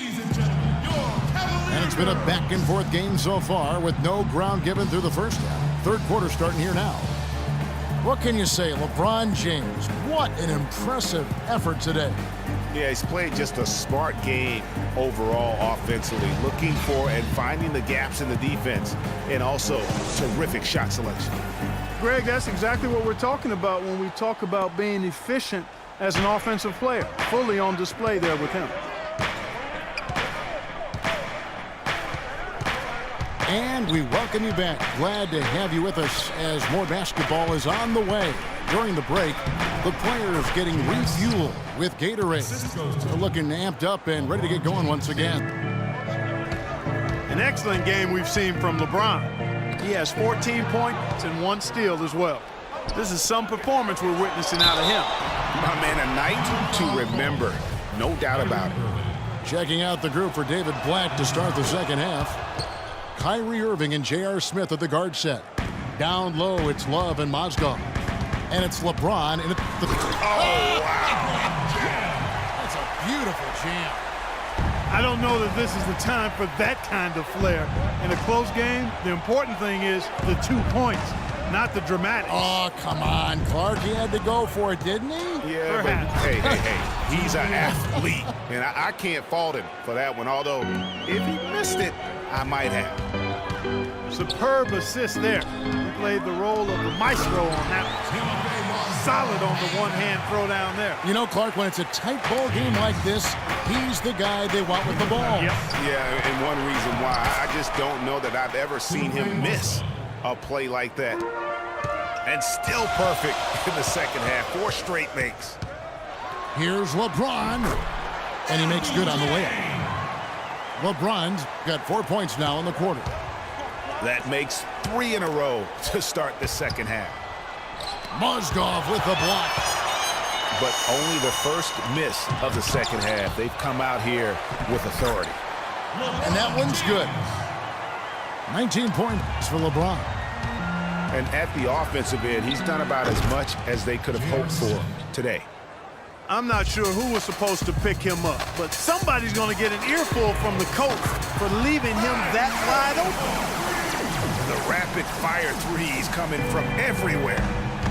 And it's been a back-and-forth game so far with no ground given through the first half. Third quarter starting here now. What can you say, LeBron James? What an impressive effort today. Yeah, he's played just a smart game overall offensively, looking for and finding the gaps in the defense, and also terrific shot selection. Greg, that's exactly what we're talking about when we talk about being efficient as an offensive player. Fully on display there with him. And we welcome you back. Glad to have you with us as more basketball is on the way. During the break, the players getting refueled with Gatorade. They're looking amped up and ready to get going once again. An excellent game we've seen from LeBron. He has 14 points and 1 steal as well. This is some performance we're witnessing out of him. My man, a night to remember. No doubt about it. Checking out the group for David Blatt to start the second half. Kyrie Irving and J.R. Smith at the guard set. Down low, it's Love and Mozgov. And it's LeBron. And Oh, wow. That's a beautiful jam. I don't know that this is the time for that kind of flair. In a close game, the important thing is the 2 points, not the dramatics. Oh, come on, Clark. He had to go for it, didn't he? Yeah, but hey, he's an athlete, and I can't fault him for that one, although if he missed it, I might have. Superb assist there. He played the role of the maestro on that one. Solid on the one-hand throw down there. You know, Clark, when it's a tight ball game like this, he's the guy they want with the ball. Yep. Yeah, and one reason why, I just don't know that I've ever seen him miss a play like that. And still perfect in the second half. 4 straight makes. Here's LeBron. And he makes good on the layup. LeBron's got 4 points now in the quarter. That makes 3 in a row to start the second half. Mozgov with the block. But only the first miss of the second half. They've come out here with authority. And that one's good. 19 points for LeBron. And at the offensive end, he's done about as much as they could have hoped for today. I'm not sure who was supposed to pick him up, but somebody's going to get an earful from the coach for leaving him that wide open. The rapid-fire threes coming from everywhere.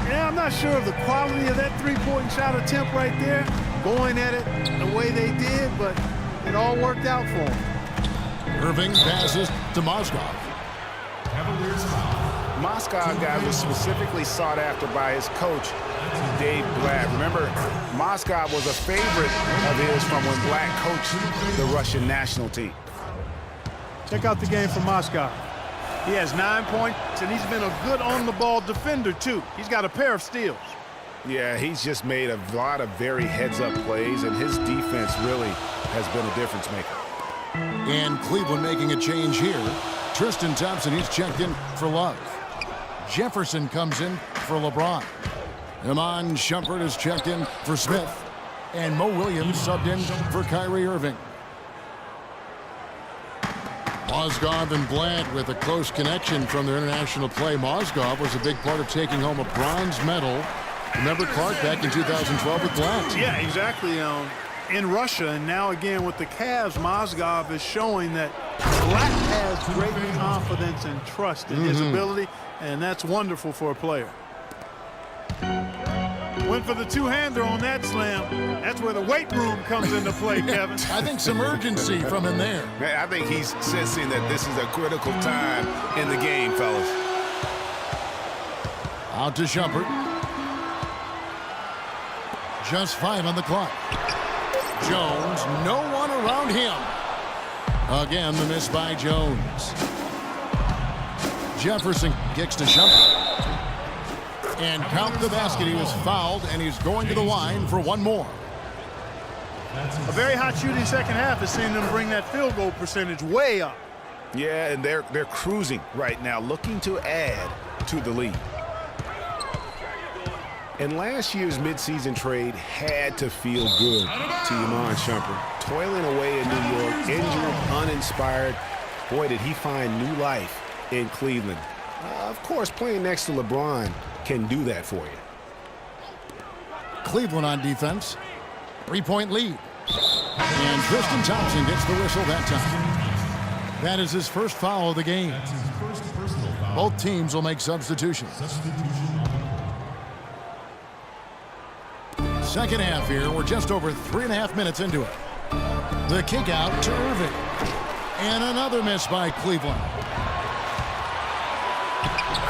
Yeah, I'm not sure of the quality of that three-point shot attempt right there, going at it the way they did, but it all worked out for him. Irving passes to Mozgov. Mozgov guy was specifically sought after by his coach, Dave Blatt. Remember, Mozgov was a favorite of his from when Blatt coached the Russian national team. Check out the game for Mozgov. He has 9 points, and he's been a good on-the-ball defender, too. He's got a pair of steals. Yeah, he's just made a lot of very heads-up plays, and his defense really has been a difference maker. And Cleveland making a change here. Tristan Thompson, he's checked in for Love. Jefferson comes in for LeBron. Iman Shumpert is checked in for Smith. And Mo Williams subbed in for Kyrie Irving. Mozgov and Blatt with a close connection from their international play. Mozgov was a big part of taking home a bronze medal. Remember Clark back in 2012 with Blatt? Yeah, exactly. In Russia, and now again with the Cavs, Mozgov is showing that Blatt has great confidence and trust in his ability, and that's wonderful for a player. Went for the two-hander on that slam. That's where the weight room comes into play, Kevin. I think some urgency from him there. I think he's sensing that this is a critical time in the game, fellas. Out to Shumpert. Just 5 on the clock. Jones, no one around him. Again, the miss by Jones. Jefferson kicks to Shumpert. And count the basket. He was fouled, and he's going to the line for one more. A very hot shooting second half has seen them bring that field goal percentage way up. Yeah, and they're cruising right now, looking to add to the lead. And last year's midseason trade had to feel good to Iman Shumpert. Toiling away in New York, injured, uninspired. Boy, did he find new life in Cleveland. Of course, playing next to LeBron can do that for you. Cleveland on defense. 3-point lead. And Tristan Thompson gets the whistle that time. That is his first foul of the game. Both teams will make substitutions. Second half here. We're just over 3.5 minutes into it. The kick out to Irving. And another miss by Cleveland.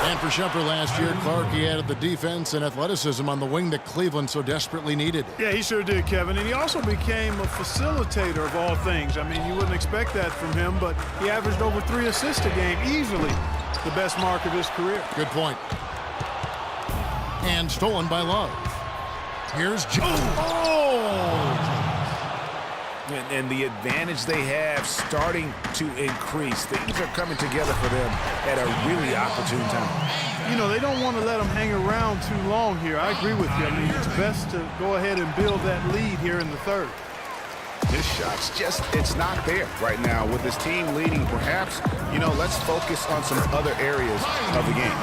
And for Shumpert last year, Clark, he added the defense and athleticism on the wing that Cleveland so desperately needed. Yeah, he sure did, Kevin. And he also became a facilitator of all things. I mean, you wouldn't expect that from him, but he averaged over 3 assists a game, easily the best mark of his career. Good point. And stolen by Love. Here's And the advantage they have starting to increase. Things are coming together for them at a really opportune time. You know, they don't want to let them hang around too long here. I agree with you. I mean, it's best to go ahead and build that lead here in the third. This shot's just, it's not there right now. With this team leading, perhaps, you know, let's focus on some other areas of the game.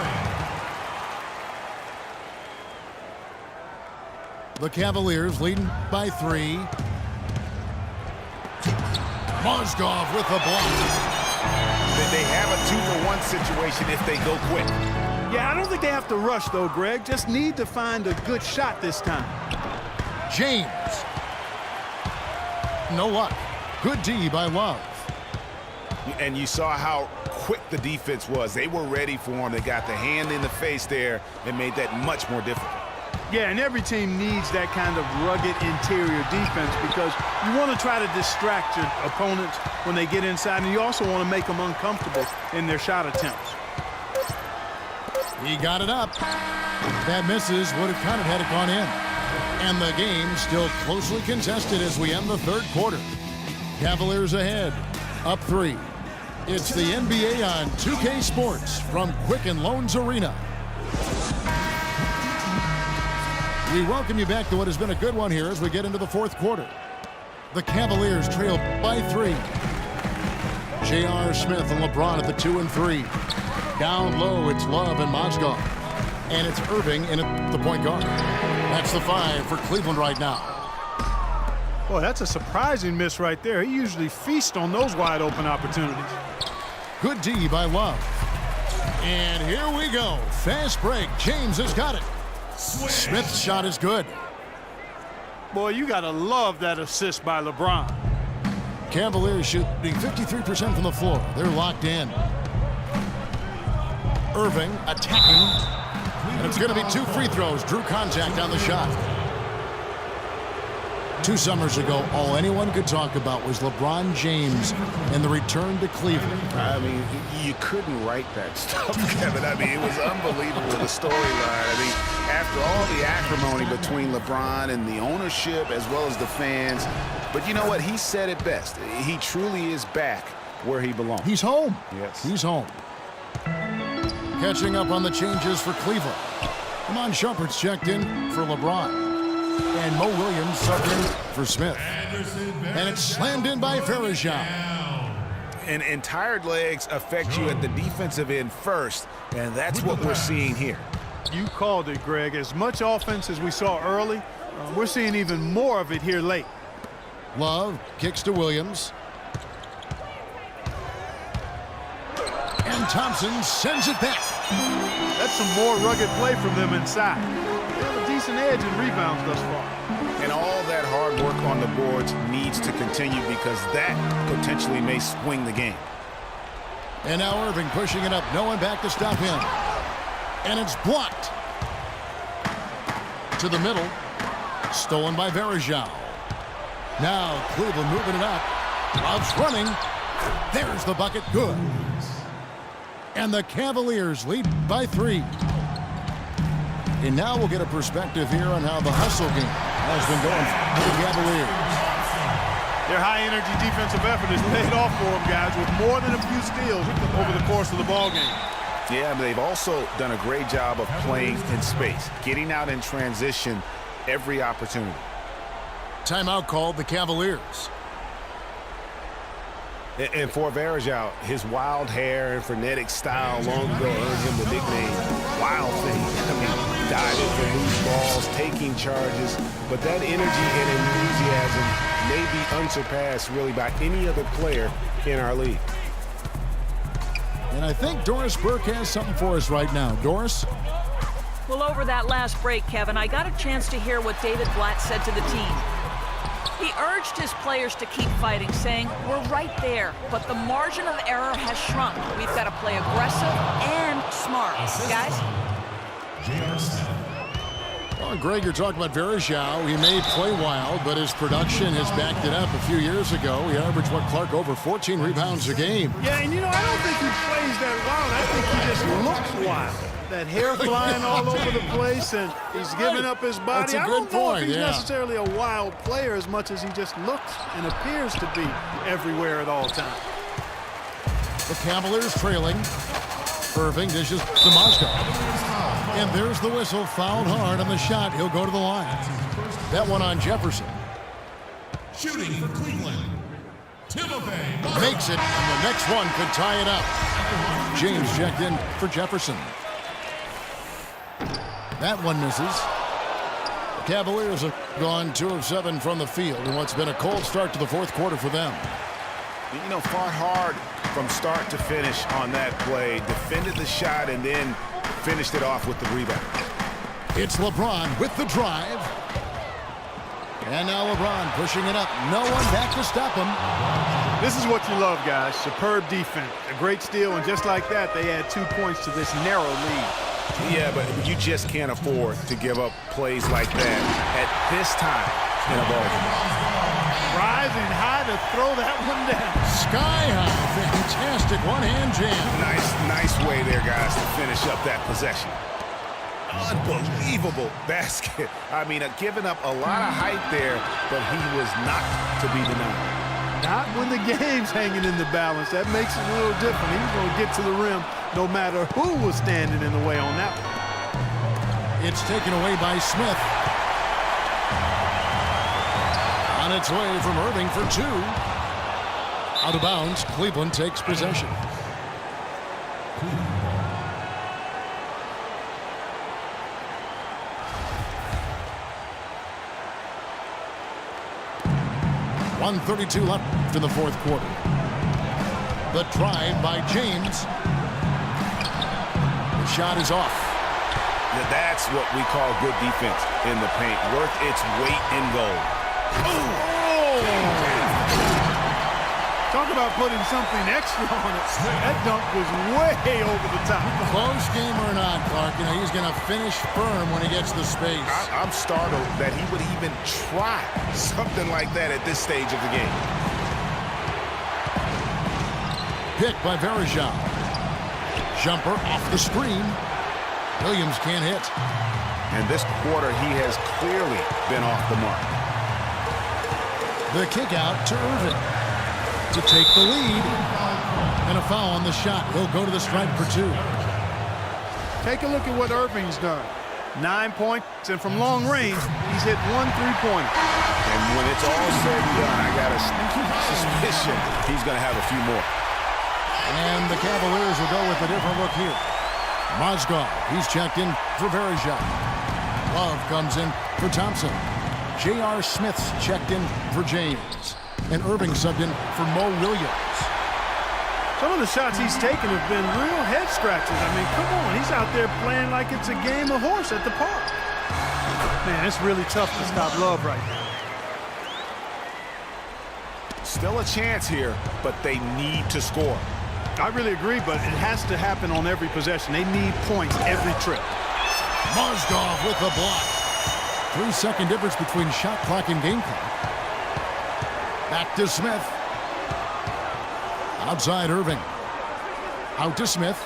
The Cavaliers leading by 3. Mozgov with the block. They have a 2-for-1 situation if they go quick. Yeah, I don't think they have to rush, though, Greg. Just need to find a good shot this time. James. No luck. Good D by Love. And you saw how quick the defense was. They were ready for him. They got the hand in the face there and made that much more difficult. Yeah, and every team needs that kind of rugged interior defense because you want to try to distract your opponents when they get inside, and you also want to make them uncomfortable in their shot attempts. He got it up. That misses. Would have counted had it gone in. And the game still closely contested as we end the third quarter. Cavaliers ahead, up 3. It's the NBA on 2K Sports from Quicken Loans Arena. We welcome you back to what has been a good one here as we get into the fourth quarter. The Cavaliers trail by 3. J.R. Smith and LeBron at the 2 and 3. Down low, it's Love and Mozgov. And it's Irving in at the point guard. That's the 5 for Cleveland right now. Boy, that's a surprising miss right there. He usually feasts on those wide open opportunities. Good D by Love. And here we go. Fast break. James has got it. Smith's shot is good. Boy, you got to love that assist by LeBron. Cavaliers shooting 53% from the floor. They're locked in. Irving attacking. And it's going to be 2 free throws. Drew contact on the shot. 2 summers ago, all anyone could talk about was LeBron James and the return to Cleveland. I mean, you couldn't write that stuff, Kevin. I mean, it was unbelievable, the storyline. I mean, after all the acrimony between LeBron and the ownership as well as the fans. But you know what? He said it best. He truly is back where he belongs. He's home. Yes. He's home. Catching up on the changes for Cleveland. Shumpert's checked in for LeBron. And Mo Williams subbed in for Smith. And it's slammed in by Farajao. And tired legs affect you at the defensive end first, and that's what we're seeing here. You called it, Greg. As much offense as we saw early, we're seeing even more of it here late. Love kicks to Williams. And Thompson sends it back. That's some more rugged play from them inside. They have a decent edge in rebounds thus far. And all that hard work on the boards needs to continue because that potentially may swing the game. And now Irving pushing it up. No one back to stop him. And it's blocked. To the middle. Stolen by Farajao. Now Cleveland moving it up. Love's running. There's the bucket. Good. And the Cavaliers lead by 3. And now we'll get a perspective here on how the hustle game has been going for the Cavaliers. Their high-energy defensive effort has paid off for them, guys, with more than a few steals over the course of the ballgame. Yeah, but they've also done a great job of playing in space, getting out in transition every opportunity. Timeout called the Cavaliers. And for Farajao, his wild hair and frenetic style long ago earned him the nickname Wild Thing. I mean, diving for loose balls, taking taking charges, but that energy and enthusiasm may be unsurpassed really by any other player in our league. And I think Doris Burke has something for us right now. Doris? Well, over that last break, Kevin, I got a chance to hear what David Blatt said to the team. He urged his players to keep fighting, saying, "We're right there, but the margin of error has shrunk. We've got to play aggressive and smart." Guys? Well, Greg, you're talking about Verjao. He may play wild, but his production has backed it up. A few years ago, he averaged, Clark, over 14 rebounds a game. Yeah, and I don't think he plays that wild. I think he just looks wild. That hair flying all over the place, and he's giving up his body. That's a good I don't know point, if he's yeah. necessarily a wild player as much as he just looks and appears to be everywhere at all times. The Cavaliers trailing. Irving dishes to Moscow. And there's the whistle. Fouled hard on the shot. He'll go to the line. That one on Jefferson. Shooting for Cleveland, Timothy Makes it, and the next one could tie it up. James checked in for Jefferson. That one misses. The Cavaliers have gone 2 of 7 from the field in what's been a cold start to the fourth quarter for them. Fought hard from start to finish on that play. Defended the shot and then finished it off with the rebound. It's LeBron with the drive. And now LeBron pushing it up. No one back to stop him. This is what you love, guys. Superb defense. A great steal, and just like that, they add 2 points to this narrow lead. Yeah, but you just can't afford to give up plays like that at this time in a ball game. Rising high to throw that one down. Sky high. Fantastic one-hand jam. Nice way there, guys, to finish up that possession. Unbelievable basket. Giving up a lot of height there, but he was not to be denied. Not when the game's hanging in the balance. That makes it a little different. He's going to get to the rim no matter who was standing in the way on that one. It's taken away by Smith. On its way from Irving for 2. Out of bounds, Cleveland takes possession. .132 left in the fourth quarter. The drive by James. The shot is off. That's what we call good defense in the paint. Worth its weight in gold. Talk about putting something extra on it. That dunk was way over the top. Close game or not, Clark, he's going to finish firm when he gets the space. I'm startled that he would even try something like that at this stage of the game. Picked by Verjao. Jumper off the screen. Williams can't hit. And this quarter, he has clearly been off the mark. The kick out to Irving to take the lead. And a foul on the shot. He'll go to the stripe for 2. Take a look at what Irving's done. 9 points, and from long range, he's hit 1 3-pointer. And when it's all said and done, I got a suspicion he's going to have a few more. And the Cavaliers will go with a different look here. Mozgov, he's checked in for Verjao. Love comes in for Thompson. J.R. Smith's checked in for James. And Irving subbed in for Mo Williams. Some of the shots he's taken have been real head scratchers. Come on, he's out there playing like it's a game of horse at the park. Man, it's really tough to stop Love right now. Still a chance here, but they need to score. I really agree, but it has to happen on every possession. They need points every trip. Mozgov with the block. 3-second difference between shot clock and game clock. Back to Smith. Outside Irving. Out to Smith.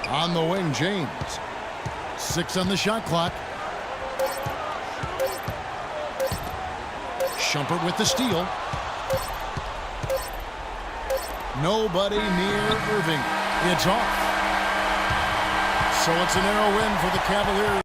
On the wing, James. 6 on the shot clock. Shumpert with the steal. Nobody near Irving. It's off. So it's a narrow win for the Cavaliers.